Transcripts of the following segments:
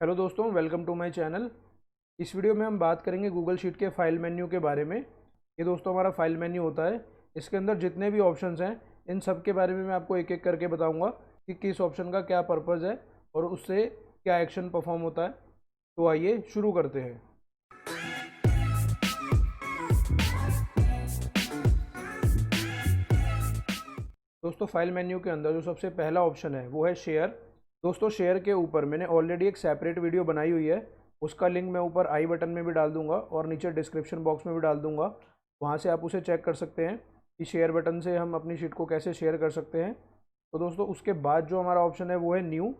Hello दोस्तों, welcome to my channel. इस video में हम बात करेंगे गूगल शीट के फाइल मेन्यू के बारे में। ये दोस्तों हमारा फाइल मेन्यू होता है। इसके अंदर जितने भी ऑप्शंस हैं इन सब के बारे में मैं आपको एक एक करके बताऊंगा कि किस ऑप्शन का क्या पर्पज़ है और उससे क्या एक्शन परफॉर्म होता है। तो आइए शुरू करते हैं। दोस्तों फाइल मेन्यू के अंदर जो सबसे पहला ऑप्शन है वो है शेयर। दोस्तों शेयर के ऊपर मैंने ऑलरेडी एक सेपरेट वीडियो बनाई हुई है। उसका लिंक मैं ऊपर आई बटन में भी डाल दूंगा और नीचे डिस्क्रिप्शन बॉक्स में भी डाल दूंगा। वहाँ से आप उसे चेक कर सकते हैं कि शेयर बटन से हम अपनी शीट को कैसे शेयर कर सकते हैं। तो दोस्तों उसके बाद जो हमारा ऑप्शन है वो है न्यू।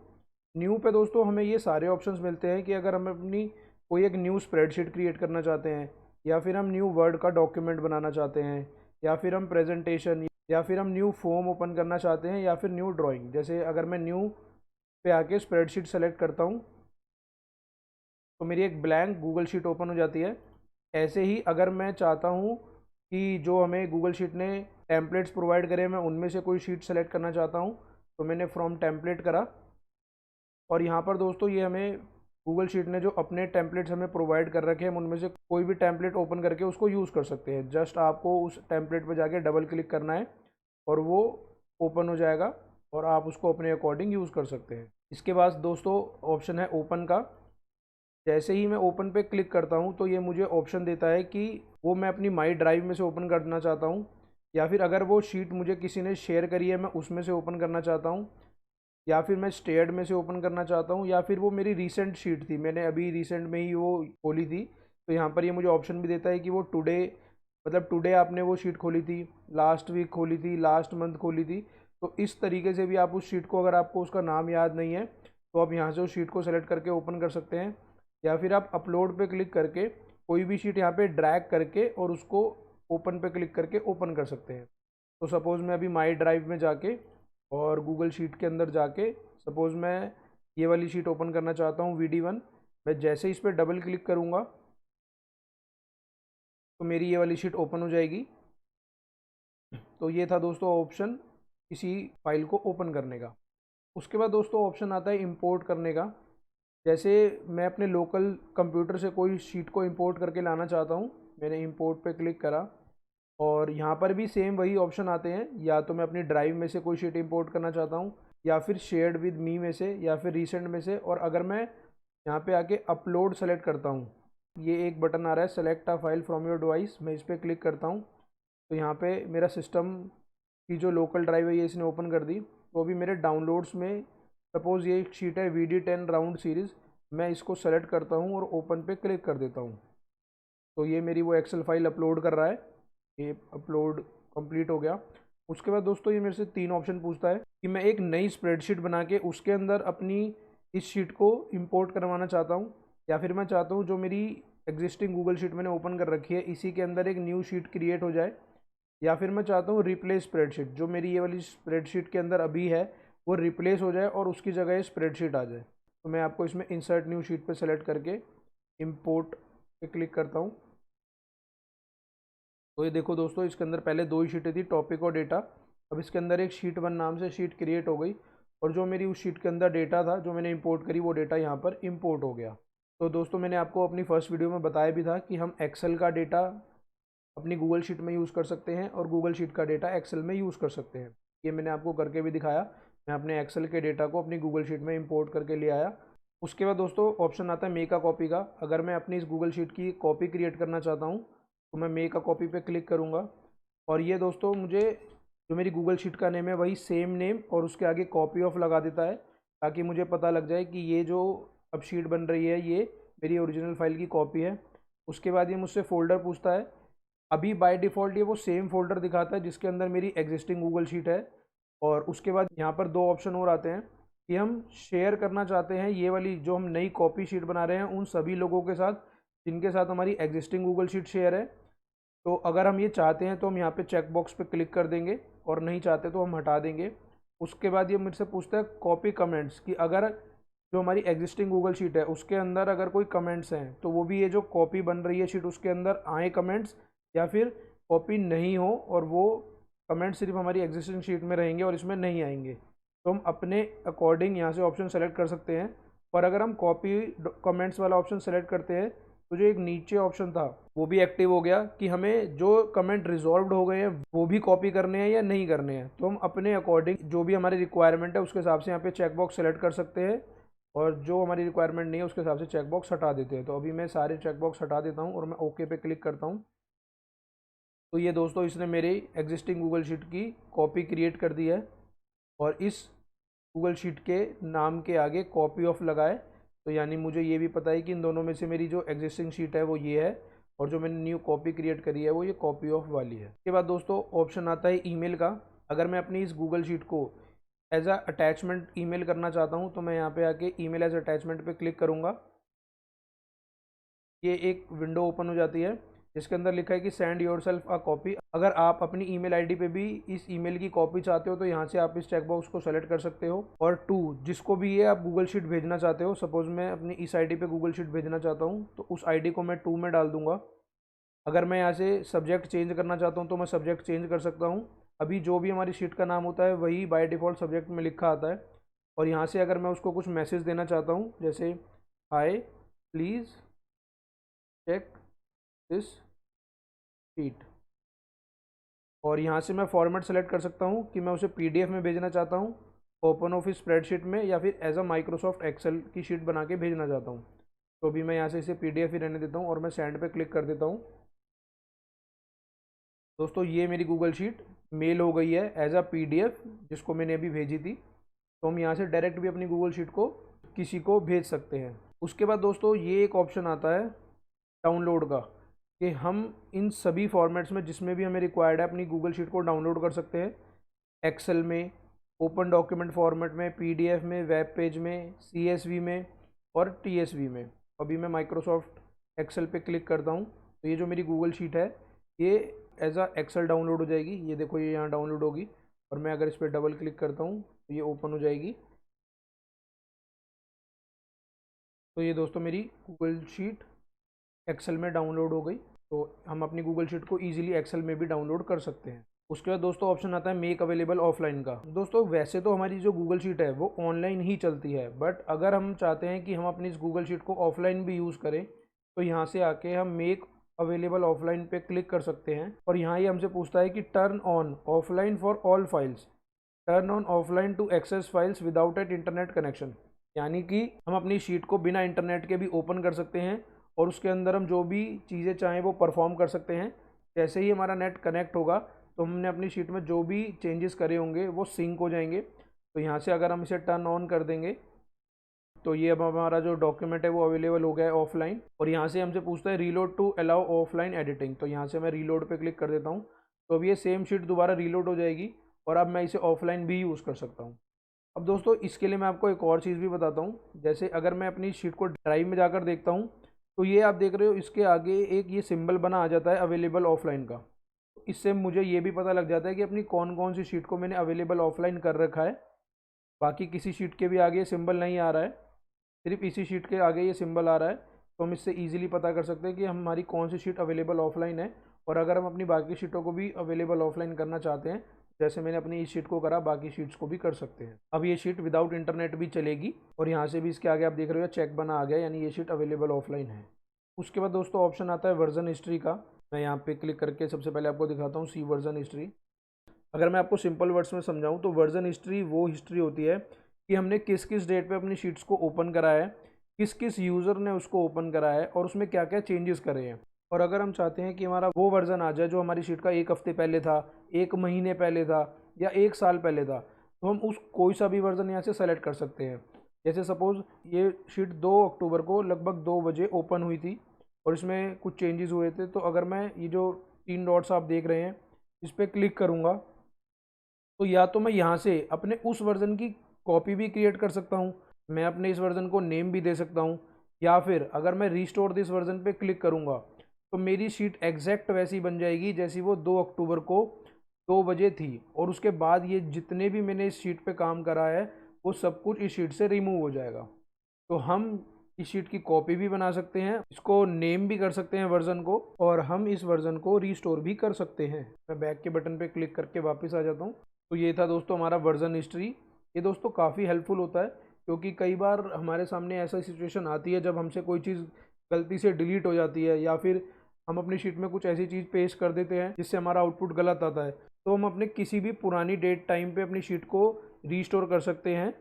न्यू पे दोस्तों हमें ये सारे ऑप्शंस मिलते हैं कि अगर हम अपनी कोई एक न्यू स्प्रेडशीट क्रिएट करना चाहते हैं, या फिर हम न्यू वर्ड का डॉक्यूमेंट बनाना चाहते हैं, या फिर हम प्रेजेंटेशन, या फिर हम न्यू फॉर्म ओपन करना चाहते हैं, या फिर न्यू ड्राइंग। जैसे अगर मैं न्यू पे आके स्प्रेडशीट सेलेक्ट करता हूँ तो मेरी एक ब्लैंक गूगल शीट ओपन हो जाती है। ऐसे ही अगर मैं चाहता हूँ कि जो हमें गूगल शीट ने टेम्पलेट्स प्रोवाइड करे मैं उनमें से कोई शीट सेलेक्ट करना चाहता हूँ तो मैंने फ्रॉम टेम्पलेट करा। और यहाँ पर दोस्तों ये हमें गूगल शीट ने जो अपने टेम्पलेट्स हमें प्रोवाइड कर रखे हैं हम उनमें से कोई भी टेम्पलेट ओपन करके उसको यूज़ कर सकते हैं। जस्ट आपको उस टेम्पलेट पर जाके डबल क्लिक करना है और वो ओपन हो जाएगा और आप उसको अपने अकॉर्डिंग यूज़ कर सकते हैं। इसके बाद दोस्तों ऑप्शन है ओपन का। जैसे ही मैं ओपन पे क्लिक करता हूँ तो ये मुझे ऑप्शन देता है कि वो मैं अपनी माई ड्राइव में से ओपन करना चाहता हूँ, या फिर अगर वो शीट मुझे किसी ने शेयर करी है मैं उसमें से ओपन करना चाहता हूँ, या फिर मैं स्टेयर्ड में से ओपन करना चाहता हूँ, या फिर वो मेरी रीसेंट शीट थी, मैंने अभी रिसेंट में ही वो खोली थी। तो यहाँ पर ये मुझे ऑप्शन भी देता है कि वो टुडे, मतलब टुडे आपने वो शीट खोली थी, लास्ट वीक खोली थी, लास्ट मंथ खोली थी। तो इस तरीके से भी आप उस शीट को, अगर आपको उसका नाम याद नहीं है तो आप यहाँ से उस शीट को सेलेक्ट करके ओपन कर सकते हैं। या फिर आप अपलोड पे क्लिक करके कोई भी शीट यहाँ पे ड्रैग करके और उसको ओपन पे क्लिक करके ओपन कर सकते हैं। तो सपोज़ मैं अभी माई ड्राइव में जाके और गूगल शीट के अंदर जाके सपोज़ मैं ये वाली शीट ओपन करना चाहता हूँ VD1। मैं जैसे ही इस पर डबल क्लिक करूँगा तो मेरी ये वाली शीट ओपन हो जाएगी। तो ये था दोस्तों ऑप्शन किसी फाइल को ओपन करने का। उसके बाद दोस्तों ऑप्शन आता है इंपोर्ट करने का। जैसे मैं अपने लोकल कंप्यूटर से कोई शीट को इंपोर्ट करके लाना चाहता हूँ, मैंने इंपोर्ट पे क्लिक करा और यहाँ पर भी सेम वही ऑप्शन आते हैं। या तो मैं अपनी ड्राइव में से कोई शीट इंपोर्ट करना चाहता हूँ, या फिर शेयर्ड विद मी में से, या फिर रिसेंट में से। और अगर मैं यहाँ पे आके अपलोड सेलेक्ट करता हूँ, ये एक बटन आ रहा है select a file from your device, मैं इस पर क्लिक करता हूँ तो यहाँ पे मेरा सिस्टम की जो लोकल ड्राइव है ये इसने ओपन कर दी। तो अभी मेरे डाउनलोड्स में सपोज़ ये एक शीट है VD10 राउंड सीरीज़, मैं इसको सेलेक्ट करता हूँ और ओपन पे क्लिक कर देता हूँ। तो ये मेरी वो एक्सेल फाइल अपलोड कर रहा है। ये अपलोड कंप्लीट हो गया। उसके बाद दोस्तों ये मेरे से तीन ऑप्शन पूछता है कि मैं एक नई स्प्रेडशीट बना के उसके अंदर अपनी इस शीट को इंपोर्ट करवाना चाहता हूँ, या फिर मैं चाहता हूँ जो मेरी एग्जिस्टिंग गूगल शीट मैंने ओपन कर रखी है इसी के अंदर एक न्यू शीट क्रिएट हो जाए, या फिर मैं चाहता हूँ रिप्लेस स्प्रेडशीट, जो मेरी ये वाली स्प्रेडशीट के अंदर अभी है वो रिप्लेस हो जाए और उसकी जगह ये स्प्रेडशीट आ जाए। तो मैं आपको इसमें इंसर्ट न्यू शीट पे सेलेक्ट करके इंपोर्ट पे क्लिक करता हूँ। तो ये देखो दोस्तों इसके अंदर पहले दो ही शीटें थी, टॉपिक और डेटा। अब इसके अंदर एक शीट 1 नाम से शीट क्रिएट हो गई और जो मेरी उस शीट के अंदर डेटा था जो मैंने इंपोर्ट करी वो डेटा यहाँ पर इंपोर्ट हो गया। तो दोस्तों मैंने आपको अपनी फर्स्ट वीडियो में बताया भी था कि हम एक्सेल का डेटा अपनी गूगल शीट में यूज़ कर सकते हैं और गूगल शीट का डेटा एक्सेल में यूज़ कर सकते हैं। ये मैंने आपको करके भी दिखाया। मैं अपने एक्सेल के डेटा को अपनी गूगल शीट में इंपोर्ट करके ले आया। उसके बाद दोस्तों ऑप्शन आता है मेक अ कॉपी का। अगर मैं अपनी इस गूगल शीट की कॉपी क्रिएट करना चाहता हूँ तो मैं मेक अ कॉपी पे क्लिक करूँगा और ये दोस्तों मुझे जो मेरी गूगल शीट का नेम है वही सेम नेम और उसके आगे कॉपी ऑफ लगा देता है, ताकि मुझे पता लग जाए कि ये जो अब शीट बन रही है ये मेरी ओरिजिनल फाइल की कॉपी है। उसके बाद ये मुझसे फ़ोल्डर पूछता है। अभी बाय डिफ़ॉल्ट ये वो सेम फ़ोल्डर दिखाता है जिसके अंदर मेरी एग्जिस्टिंग गूगल शीट है। और उसके बाद यहाँ पर दो ऑप्शन और आते हैं कि हम शेयर करना चाहते हैं ये वाली जो हम नई कॉपी शीट बना रहे हैं उन सभी लोगों के साथ जिनके साथ हमारी एग्जिस्टिंग गूगल शीट शेयर है। तो अगर हम ये चाहते हैं तो हम यहाँ पे चेक बॉक्स पे क्लिक कर देंगे और नहीं चाहते तो हम हटा देंगे। उसके बाद ये मुझसे पूछता है कॉपी कमेंट्स, कि अगर जो हमारी एग्जिस्टिंग गूगल शीट है उसके अंदर अगर कोई कमेंट्स हैं तो वो भी ये जो कॉपी बन रही है शीट उसके अंदर आए कमेंट्स, या फिर कॉपी नहीं हो और वो कमेंट सिर्फ हमारी एग्जिस्टिंग शीट में रहेंगे और इसमें नहीं आएंगे। तो हम अपने अकॉर्डिंग यहाँ से ऑप्शन सेलेक्ट कर सकते हैं। पर अगर हम कॉपी कमेंट्स वाला ऑप्शन सेलेक्ट करते हैं तो जो एक नीचे ऑप्शन था वो भी एक्टिव हो गया कि हमें जो कमेंट रिजॉल्व्ड हो गए हैं वो भी कॉपी करने हैं या नहीं करने हैं। तो हम अपने अकॉर्डिंग जो भी हमारी रिक्वायरमेंट है उसके हिसाब से यहाँ पे चेकबॉक्स सेलेक्ट कर सकते हैं, और जो हमारी रिक्वायरमेंट नहीं है उसके हिसाब से चेकबॉक्स हटा देते हैं। तो अभी मैं सारे चेकबॉक्स हटा देता हूँ और मैं ओके पे क्लिक करता हूँ। तो ये दोस्तों इसने मेरी एग्जिस्टिंग गूगल शीट की कॉपी क्रिएट कर दी है, और इस गूगल शीट के नाम के आगे कॉपी ऑफ लगाए। तो यानी मुझे ये भी पता है कि इन दोनों में से मेरी जो एग्जिस्टिंग शीट है वो ये है, और जो मैंने न्यू कॉपी क्रिएट करी है वो ये कॉपी ऑफ वाली है। इसके बाद दोस्तों ऑप्शन आता है ईमेल का। अगर मैं अपनी इस गूगल शीट को एज अ अटैचमेंट ईमेल करना चाहता हूँ तो मैं यहाँ पे आके ईमेल एज अटैचमेंट पे क्लिक करूँगा। ये एक विंडो ओपन हो जाती है जिसके अंदर लिखा है कि send your self a copy. अगर आप अपनी ईमेल आईडी पे भी इस ईमेल की कॉपी चाहते हो तो यहाँ से आप इस चेकबॉक्स को सेलेक्ट कर सकते हो। और टू, जिसको भी ये आप गूगल शीट भेजना चाहते हो, सपोज मैं अपनी इस आईडी पे गूगल शीट भेजना चाहता हूँ तो उस आईडी को मैं टू में डाल दूंगा। अगर मैं यहाँ से सब्जेक्ट चेंज करना चाहता हूँ तो मैं सब्जेक्ट चेंज कर सकता हूँ। अभी जो भी हमारी शीट का नाम होता है वही बाय डिफ़ॉल्ट सब्जेक्ट में लिखा आता है। और यहाँ से अगर मैं उसको कुछ मैसेज देना चाहता हूँ जैसे हाय प्लीज़ चेक दिस शीट, और यहाँ से मैं फॉर्मेट सेलेक्ट कर सकता हूँ कि मैं उसे पीडीएफ में भेजना चाहता हूँ, ओपन ऑफिस स्प्रेडशीट में, या फिर एज अ माइक्रोसॉफ्ट एक्सेल की शीट बना के भेजना चाहता हूँ। तो अभी मैं यहाँ से इसे पीडीएफ ही रहने देता हूँ और मैं सेंड पे क्लिक कर देता हूँ। दोस्तों ये मेरी गूगल शीट मेल हो गई है एज अ पीडीएफ जिसको मैंने अभी भेजी थी। तो हम यहाँ से डायरेक्ट भी अपनी गूगल शीट को किसी को भेज सकते हैं। उसके बाद दोस्तों ये एक ऑप्शन आता है डाउनलोड का, कि हम इन सभी फॉर्मेट्स में जिसमें भी हमें रिक्वायर्ड है अपनी गूगल शीट को डाउनलोड कर सकते हैं। एक्सेल में, ओपन डॉक्यूमेंट फॉर्मेट में, पीडीएफ में, वेब पेज में, सीएसवी में और टीएसवी में। अभी मैं माइक्रोसॉफ्ट एक्सेल पे क्लिक करता हूँ तो ये जो मेरी गूगल शीट है ये एज अ एक्सेल डाउनलोड हो जाएगी। ये देखो ये यहाँ डाउनलोड होगी, और मैं अगर इस पर डबल क्लिक करता हूँ तो ये ओपन हो जाएगी। तो ये दोस्तों मेरी गूगल शीट एक्सेल में डाउनलोड हो गई। तो हम अपनी गूगल शीट को ईजिली एक्सेल में भी डाउनलोड कर सकते हैं। उसके बाद दोस्तों ऑप्शन आता है मेक अवेलेबल ऑफलाइन का। दोस्तों वैसे तो हमारी जो गूगल शीट है वो ऑनलाइन ही चलती है, बट अगर हम चाहते हैं कि हम अपनी इस गूगल शीट को ऑफलाइन भी यूज़ करें तो यहाँ से आके हम मेक अवेलेबल ऑफलाइन पे क्लिक कर सकते हैं। और यहाँ ये हमसे पूछता है कि turn on offline for all files, turn on offline to access files without at internet connection. यानी कि हम अपनी शीट को बिना इंटरनेट के भी ओपन कर सकते हैं और उसके अंदर हम जो भी चीज़ें चाहें वो परफॉर्म कर सकते हैं। जैसे ही हमारा नेट कनेक्ट होगा तो हमने अपनी शीट में जो भी चेंजेस करे होंगे वो सिंक हो जाएंगे। तो यहाँ से अगर हम इसे टर्न ऑन कर देंगे तो ये अब हमारा जो डॉक्यूमेंट है वो अवेलेबल हो गया है ऑफलाइन। और यहाँ से हमसे पूछता है reload to allow offline editing. तो यहाँ से मैं रीलोड पे क्लिक कर देता हूँ तो अब ये सेम शीट दोबारा रीलोड हो जाएगी और अब मैं इसे ऑफलाइन भी यूज़ कर सकता हूँ। अब दोस्तों इसके लिए मैं आपको एक और चीज़ भी बताता हूँ। जैसे अगर मैं अपनी शीट को ड्राइव में जाकर देखता हूँ तो ये आप देख रहे हो इसके आगे एक ये सिंबल बना आ जाता है अवेलेबल ऑफलाइन का। इससे मुझे ये भी पता लग जाता है कि अपनी कौन कौन सी शीट को मैंने अवेलेबल ऑफलाइन कर रखा है। बाकी किसी शीट के भी आगे ये सिंबल नहीं आ रहा है, सिर्फ इसी शीट के आगे ये सिंबल आ रहा है। तो हम इससे ईजिली पता कर सकते हैं कि हमारी कौन सी शीट अवेलेबल ऑफलाइन है। और अगर हम अपनी बाकी शीटों को भी अवेलेबल ऑफलाइन करना चाहते हैं, जैसे मैंने अपनी इस शीट को करा, बाकी शीट्स को भी कर सकते हैं। अब ये शीट विदाउट इंटरनेट भी चलेगी और यहाँ से भी इसके आगे आप देख रहे हो चेक बना आ गया, यानी ये शीट अवेलेबल ऑफलाइन है। उसके बाद दोस्तों ऑप्शन आता है वर्जन हिस्ट्री का। मैं यहाँ पे क्लिक करके सबसे पहले आपको दिखाता हूँ सी वर्जन हिस्ट्री। अगर मैं आपको सिंपल वर्ड्स में समझाऊँ तो वर्जन हिस्ट्री वो हिस्ट्री होती है कि हमने किस किस डेट पे अपनी शीट्स को ओपन करा है, किस किस यूज़र ने उसको ओपन करा है और उसमें क्या क्या चेंजेस करे हैं। और अगर हम चाहते हैं कि हमारा वो वर्जन आ जाए जो हमारी शीट का एक हफ्ते पहले था, एक महीने पहले था या एक साल पहले था, तो हम उस कोई सा भी वर्जन यहाँ से सेलेक्ट कर सकते हैं। जैसे सपोज़ ये शीट 2 अक्टूबर को लगभग 2 बजे ओपन हुई थी और इसमें कुछ चेंजेस हुए थे। तो अगर मैं ये जो 3 डॉट्स आप देख रहे हैं इस पर क्लिक करूँगा तो या तो मैं यहाँ से अपने उस वर्जन की कॉपी भी क्रिएट कर सकता हूँ, मैं अपने इस वर्जन को नेम भी दे सकता हूँ, या फिर अगर मैं रीस्टोर दिस वर्जन पे क्लिक करूँगा तो मेरी शीट एग्जैक्ट वैसी बन जाएगी जैसी वो 2 अक्टूबर को 2 बजे थी। और उसके बाद ये जितने भी मैंने इस शीट पे काम करा है वो सब कुछ इस शीट से रिमूव हो जाएगा। तो हम इस शीट की कॉपी भी बना सकते हैं, इसको नेम भी कर सकते हैं वर्जन को, और हम इस वर्जन को रीस्टोर भी कर सकते हैं। मैं बैक के बटन पे क्लिक करके वापस आ जाता हूँ। तो ये था दोस्तों हमारा वर्जन हिस्ट्री। ये दोस्तों काफ़ी हेल्पफुल होता है क्योंकि कई बार हमारे सामने ऐसा सिचुएशन आती है जब हमसे कोई चीज़ गलती से डिलीट हो जाती है, या फिर हम अपनी शीट में कुछ ऐसी चीज़ पेश कर देते हैं जिससे हमारा आउटपुट गलत आता है। तो हम अपने किसी भी पुरानी डेट टाइम पे अपनी शीट को रीस्टोर कर सकते हैं,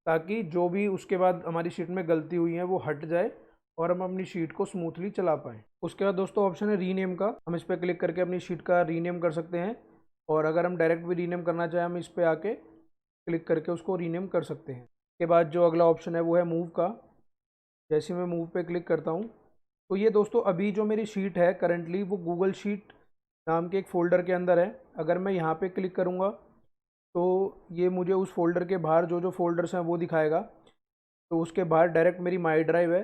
ताकि जो भी उसके बाद हमारी शीट में गलती हुई है वो हट जाए और हम अपनी शीट को स्मूथली चला पाएँ। उसके बाद दोस्तों ऑप्शन है रीनेम का। हम इस पर क्लिक करके अपनी शीट का रीनेम कर सकते हैं, और अगर हम डायरेक्ट भी रीनेम करना चाहें हम इस पर आके क्लिक करके उसको रीनेम कर सकते हैं। उसके बाद जो अगला ऑप्शन है वो है मूव का। जैसे मैं मूव पे क्लिक करता हूँ तो ये दोस्तों अभी जो मेरी शीट है करंटली वो गूगल शीट नाम के एक फ़ोल्डर के अंदर है। अगर मैं यहाँ पे क्लिक करूँगा तो ये मुझे उस फोल्डर के बाहर जो जो फोल्डर्स हैं वो दिखाएगा। तो उसके बाहर डायरेक्ट मेरी माई ड्राइव है,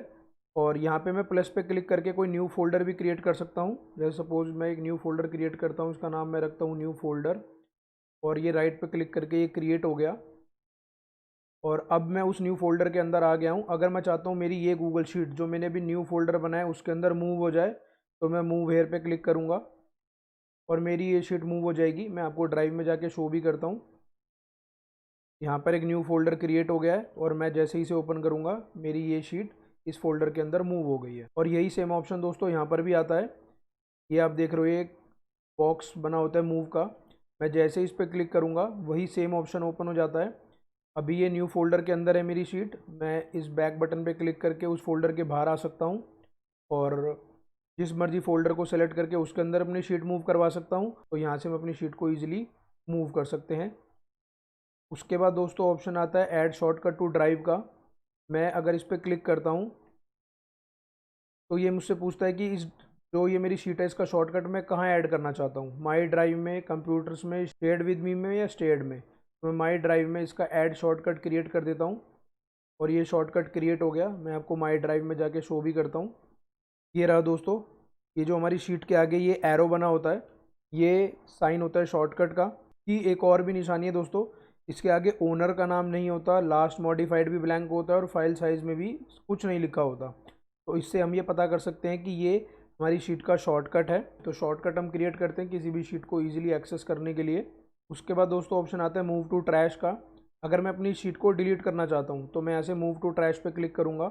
और यहाँ पे मैं प्लस पे क्लिक करके कोई न्यू फोल्डर भी क्रिएट कर सकता हूँ। जैसे सपोज मैं एक न्यू फोल्डर क्रिएट करता हूँ, इसका नाम मैं रखता हूँ न्यू फोल्डर, और ये राइट पे क्लिक करके ये क्रिएट हो गया, और अब मैं उस न्यू फोल्डर के अंदर आ गया हूँ। अगर मैं चाहता हूँ मेरी ये गूगल शीट जो मैंने अभी न्यू फोल्डर बनाया उसके अंदर मूव हो जाए, तो मैं मूव हेयर पे क्लिक करूँगा और मेरी ये शीट मूव हो जाएगी। मैं आपको ड्राइव में जाके शो भी करता हूँ। यहाँ पर एक न्यू फोल्डर क्रिएट हो गया है, और मैं जैसे ही इसे ओपन करूँगा मेरी ये शीट इस फोल्डर के अंदर मूव हो गई है। और यही सेम ऑप्शन दोस्तों यहाँ पर भी आता है। ये आप देख रहे हो, एक बॉक्स बना होता है मूव का। मैं जैसे ही इस पर क्लिक करूँगा वही सेम ऑप्शन ओपन हो जाता है। अभी ये न्यू फोल्डर के अंदर है मेरी शीट। मैं इस बैक बटन पे क्लिक करके उस फोल्डर के बाहर आ सकता हूँ, और जिस मर्जी फोल्डर को सेलेक्ट करके उसके अंदर अपनी शीट मूव करवा सकता हूँ। तो यहाँ से हम अपनी शीट को ईजिली मूव कर सकते हैं। उसके बाद दोस्तों ऑप्शन आता है ऐड शॉर्टकट टू ड्राइव का। मैं अगर इस पर क्लिक करता हूँ तो ये मुझसे पूछता है कि इस जो ये मेरी शीट है इसका शॉर्टकट मैं कहाँ ऐड करना चाहता हूँ, माई ड्राइव में, कंप्यूटर्स में, शेयर्ड विद मी में, या स्टेयर्ड में। तो मैं माई ड्राइव में इसका ऐड शॉर्टकट क्रिएट कर देता हूँ, और ये शॉर्टकट क्रिएट हो गया। मैं आपको माई ड्राइव में जाके शो भी करता हूँ। ये रहा दोस्तों, ये जो हमारी शीट के आगे ये एरो बना होता है, ये साइन होता है शॉर्टकट का। कि एक और भी निशानी है दोस्तों, इसके आगे ओनर का नाम नहीं होता, लास्ट मॉडिफाइड भी ब्लैंक होता है, और फाइल साइज़ में भी कुछ नहीं लिखा होता। तो इससे हम ये पता कर सकते हैं कि ये हमारी शीट का शॉर्टकट है। तो शॉर्टकट हम क्रिएट करते हैं किसी भी शीट को ईजिली एक्सेस करने के लिए। उसके बाद दोस्तों ऑप्शन आता है मूव टू ट्रैश का। अगर मैं अपनी शीट को डिलीट करना चाहता हूँ तो मैं ऐसे मूव टू ट्रैश पे क्लिक करूँगा।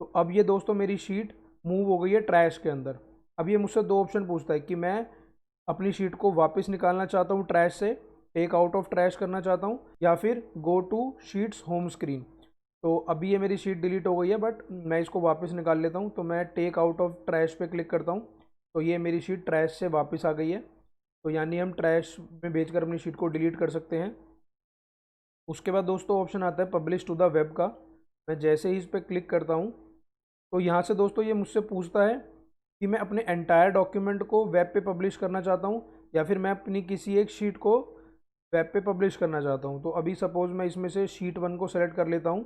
तो अब ये दोस्तों मेरी शीट मूव हो गई है ट्रैश के अंदर। अब ये मुझसे दो ऑप्शन पूछता है कि मैं अपनी शीट को वापस निकालना चाहता हूँ ट्रैश से, टेक आउट ऑफ ट्रैश करना चाहता हूँ, या फिर go to Sheets home screen. तो अभी ये मेरी शीट डिलीट हो गई है, बट मैं इसको वापस निकाल लेता हूँ। तो मैं टेक आउट ऑफ ट्रैश पे क्लिक करता हूँ, तो ये मेरी शीट ट्रैश से वापस आ गई है। तो यानी हम ट्रैश में भेजकर अपनी शीट को डिलीट कर सकते हैं। उसके बाद दोस्तों ऑप्शन आता है पब्लिश टू द वेब का। मैं जैसे ही इस पर क्लिक करता हूँ तो यहाँ से दोस्तों ये मुझसे पूछता है कि मैं अपने एंटायर डॉक्यूमेंट को वेब पे पब्लिश करना चाहता हूँ, या फिर मैं अपनी किसी एक शीट को वेब पे पब्लिश करना चाहता हूँ। तो अभी सपोज़ मैं इसमें से शीट 1 को सेलेक्ट कर लेता हूँ,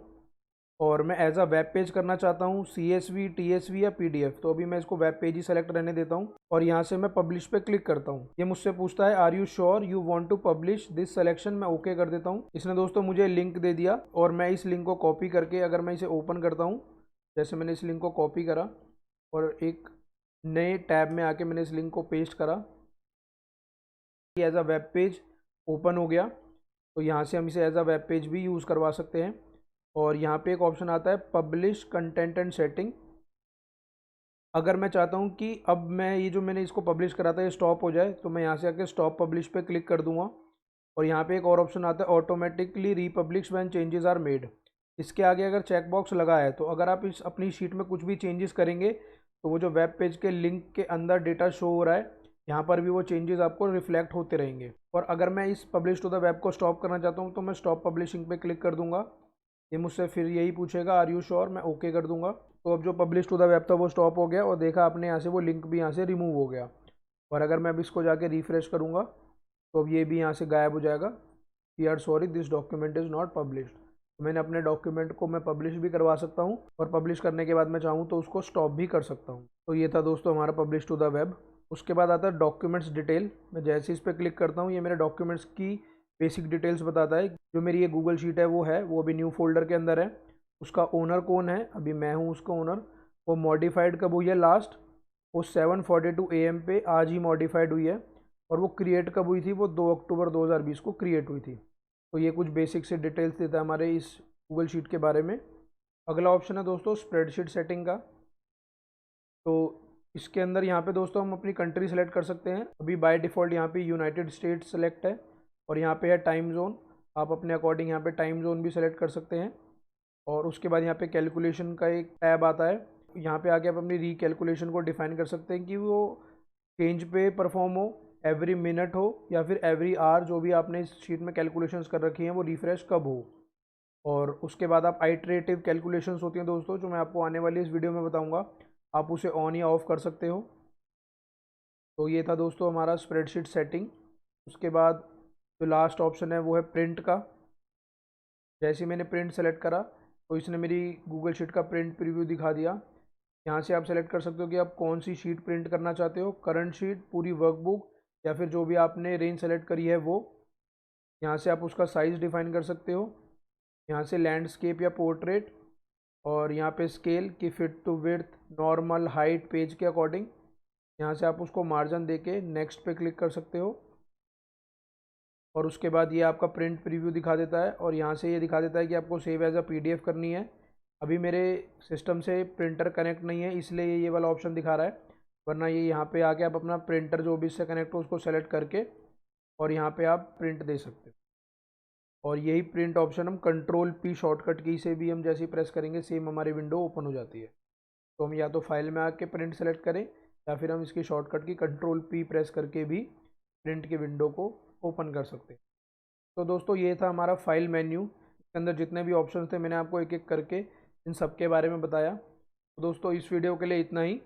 और मैं एज अ वेब पेज करना चाहता हूँ, CSV, TSV या PDF। तो अभी मैं इसको वेब पेज ही सेलेक्ट रहने देता हूँ, और यहाँ से मैं पब्लिश पे क्लिक करता हूँ। ये मुझसे पूछता है are you sure you want to publish this selection. मैं ओके कर देता हूँ। इसने दोस्तों मुझे लिंक दे दिया, और मैं इस लिंक को कॉपी करके अगर मैं इसे ओपन करता हूँ, जैसे मैंने इस लिंक को कॉपी करा और एक नए टैब में आके मैंने इस लिंक को पेस्ट करा, ये as a web page open हो गया। तो यहाँ से हम इसे एज अ वेब पेज भी यूज़ करवा सकते हैं। और यहाँ पे एक ऑप्शन आता है पब्लिश कंटेंट एंड सेटिंग। अगर मैं चाहता हूँ कि अब मैं ये जो मैंने इसको पब्लिश करा था ये स्टॉप हो जाए, तो मैं यहाँ से आके स्टॉप पब्लिश पे क्लिक कर दूंगा। और यहाँ पे एक और ऑप्शन आता है automatically republish when changes are made. इसके आगे अगर चेक बॉक्स लगा है तो अगर आप इस अपनी शीट में कुछ भी चेंजेस करेंगे तो वो जो वेब पेज के लिंक के अंदर डेटा शो हो रहा है यहाँ पर भी वो चेंजेस आपको रिफ्लेक्ट होते रहेंगे। और अगर मैं इस पब्लिश टू द वेब को स्टॉप करना चाहता हूँ तो मैं स्टॉप पब्लिशिंग पे क्लिक कर दूंगा। ये मुझसे फिर यही पूछेगा आर यू श्योर, मैं ओके कर दूंगा। तो अब जो पब्लिश टू द वेब था वो स्टॉप हो गया, और देखा आपने यहाँ से वो लिंक भी यहाँ से रिमूव हो गया। और अगर मैं अब इसको जाके रिफ्रेश करूँगा तो अब ये भी यहाँ से गायब हो जाएगा, we are sorry this document is not published. तो मैंने अपने डॉक्यूमेंट को मैं पब्लिश भी करवा सकता हूँ, और पब्लिश करने के बाद मैं चाहूँ तो उसको स्टॉप भी कर सकता हूँ। तो ये था दोस्तों हमारा पब्लिश टू द वेब। उसके बाद आता है डॉक्यूमेंट्स डिटेल। मैं जैसे इस पर क्लिक करता हूँ ये मेरे डॉक्यूमेंट्स की बेसिक डिटेल्स बताता है। जो मेरी ये गूगल शीट है वो अभी न्यू फोल्डर के अंदर है। उसका ओनर कौन है, अभी मैं हूँ उसका ओनर। वो मॉडिफाइड कब हुई है लास्ट, वो 7:42 AM पे आज ही मॉडिफाइड हुई है। और वो क्रिएट कब हुई थी, वो 2 अक्टूबर 2020 को क्रिएट हुई थी। तो ये कुछ बेसिक से डिटेल्स देता है हमारे इस गूगल शीट के बारे में। अगला ऑप्शन है दोस्तों स्प्रेडशीट सेटिंग का। तो इसके अंदर यहाँ पे दोस्तों हम अपनी कंट्री सेलेक्ट कर सकते हैं। अभी बाय डिफ़ॉल्ट यहाँ पे यूनाइटेड स्टेट्स सेलेक्ट है और यहाँ पे है टाइम जोन। आप अपने अकॉर्डिंग यहाँ पे टाइम जोन भी सेलेक्ट कर सकते हैं। और उसके बाद यहाँ पे कैलकुलेशन का एक टैब आता है। यहाँ पे आके आप अपनी रीकैलकुलेशन को डिफाइन कर सकते हैं कि वो चेंज पे परफॉर्म हो, एवरी मिनट हो, या फिर एवरी आवर, जो भी आपने इस शीट में कैलकुलेशंस कर रखी हैं वो रिफ्रेश कब हो। और उसके बाद आप आइट्रेटिव कैलकुलेशंस होती हैं दोस्तों, जो मैं आपको आने वाली इस वीडियो में बताऊंगा, आप उसे ऑन या ऑफ कर सकते हो। तो ये था दोस्तों हमारा स्प्रेडशीट सेटिंग। उसके बाद जो लास्ट ऑप्शन है वो है प्रिंट का। जैसे ही मैंने प्रिंट सेलेक्ट करा तो इसने मेरी गूगल शीट का प्रिंट प्रीव्यू दिखा दिया। यहाँ से आप सेलेक्ट कर सकते हो कि आप कौन सी शीट प्रिंट करना चाहते हो, करंट शीट, पूरी वर्कबुक, या फिर जो भी आपने रेंज सेलेक्ट करी है वो। यहाँ से आप उसका साइज़ डिफाइन कर सकते हो। यहाँ से लैंडस्केप या पोर्ट्रेट, और यहाँ पे स्केल की fit to width, normal, height, page के अकॉर्डिंग। यहाँ से आप उसको मार्जिन देके नेक्स्ट पे क्लिक कर सकते हो। और उसके बाद ये आपका प्रिंट प्रीव्यू दिखा देता है और यहाँ से ये दिखा देता है कि आपको सेव एज अ पीडीएफ करनी है। अभी मेरे सिस्टम से प्रिंटर कनेक्ट नहीं है इसलिए ये वाला ऑप्शन दिखा रहा है, वरना ये यहाँ पे आके आप अपना प्रिंटर जो भी इससे कनेक्ट हो उसको सेलेक्ट करके और यहाँ पे आप प्रिंट दे सकते हो। और यही प्रिंट ऑप्शन हम कंट्रोल पी शॉर्टकट की से भी हम जैसे ही प्रेस करेंगे सेम हमारी विंडो ओपन हो जाती है। तो हम या तो फाइल में आके प्रिंट सेलेक्ट करें या फिर हम इसकी शॉर्टकट की कंट्रोल पी प्रेस करके भी प्रिंट की विंडो को ओपन कर सकते हैं। तो दोस्तों ये था हमारा फाइल मेन्यू। इसके अंदर जितने भी ऑप्शन थे मैंने आपको एक एक करके इन सब के बारे में बताया। तो दोस्तों इस वीडियो के लिए इतना ही।